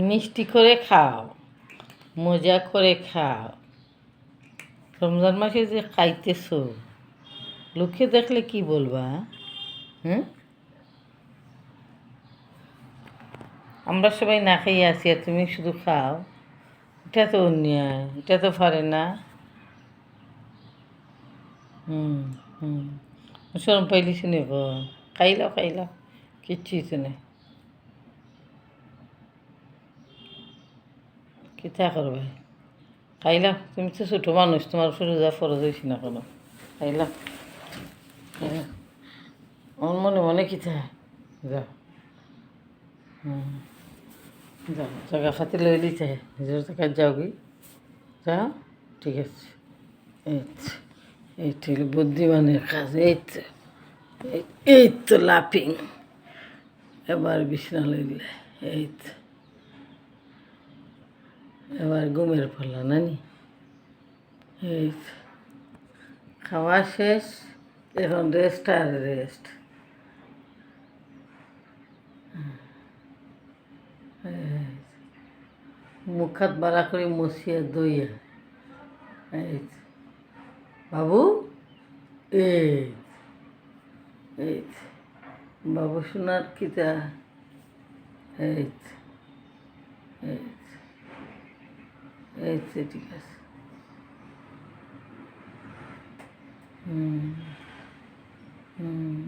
মিষ্টি করে খাও, মজা করে খাও। রমজান মাসে যে খাইতেছো, লোকে দেখলে কি বলবা? হুম, আমরা সবাই না খাইয়ে আছি আর তুমি শুধু খাও। এটা তো অন্যায়, এটা তো পারে না। হুম হুম শরম পাইলি শুনে গো, খাইলাও খাইলাও, কিচ্ছুই তো নেই। কিতা করবে? খাইলাম, তুমি তো ছোটো মানুষ, তোমার উপরে রোজা ফরজ হয়েছি না কোনো। খাইলাম, খাইলাম। আমার মনে মনে কিতা, যাও। হুম, যাও, জায়গা ফাতে লই লিতে নিজের জায়গায় যাও কি, যাও। ঠিক আছে, এই তো, এই তো হলো বুদ্ধিমানের কাজ। এই তো, এই তো লাফিং। এবার বিছনা লইলে, এই তো, এবার ঘুমের পালা নানি। এই তো, খাওয়া শেষ, এখন রেস্ট আর রেস্ট। মুখ হাত বাড়া করে মশিয়া দইয়া, এই তো। বাবু, এই এই তো, বাবু শোনার কিতা, এই তো, এই তো, এই তো, ঠিক আছে। হুম হুম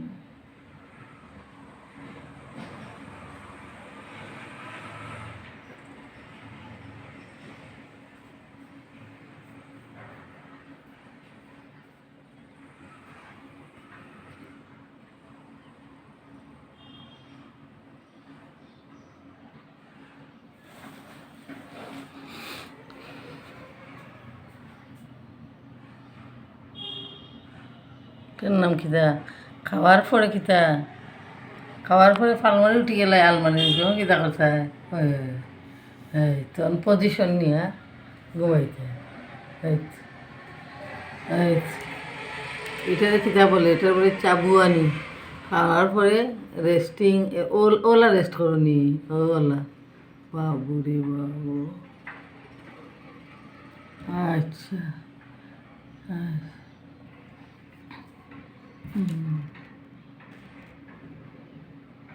তোর নাম কিতা? খাওয়ার পরে কিতা? খাওয়ার পরে ফালমারি উঠি গেলে আলমারি উঠে কিতা করছে? এই তখন পজিশন নিয়ে ঘুমাইতে। এই তো, এই তো। এটারে কিতা বলে? এটার বলে চাবুয়ানি। খাওয়ার পরে রেস্টিং, ওলা রেস্ট করনি, ওলা। বাবু রে বাবু। আচ্ছা, আচ্ছা। হুম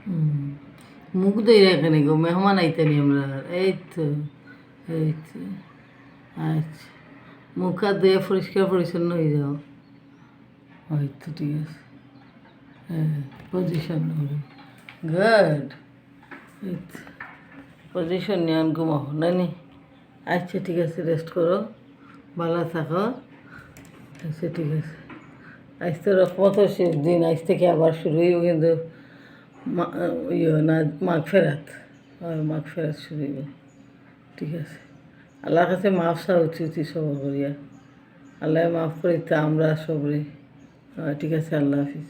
হুম মুখ দই রাখেনি গো, মেহমান আইতেনি আমরা। এই তো, এই তো, আচ্ছা। মুখ হাত ধুয়ে পরিষ্কার পরিচ্ছন্ন হয়ে যাও। ওই তো, ঠিক আছে। হ্যাঁ, পজিশন হবে। গুড। এই তো, পজিশন নিয়ে ঘুমাও নানি। আচ্ছা, ঠিক আছে, রেস্ট করো, ভালো থাকো। আচ্ছা, ঠিক আছে। আজ তো রহমত শেষ দিন, আজ থেকে আবার শুরু হইব কিন্তু ইয়ে না, মাঘ ফেরাত। মাঘ ফেরাত শুরু হইব। ঠিক আছে, আল্লাহর কাছে মাফ চাওয়া উচিত সবার করিয়া। আল্লাহ মাফ করিতে আমরা সবরে। ঠিক আছে, আল্লাহ হাফিজ।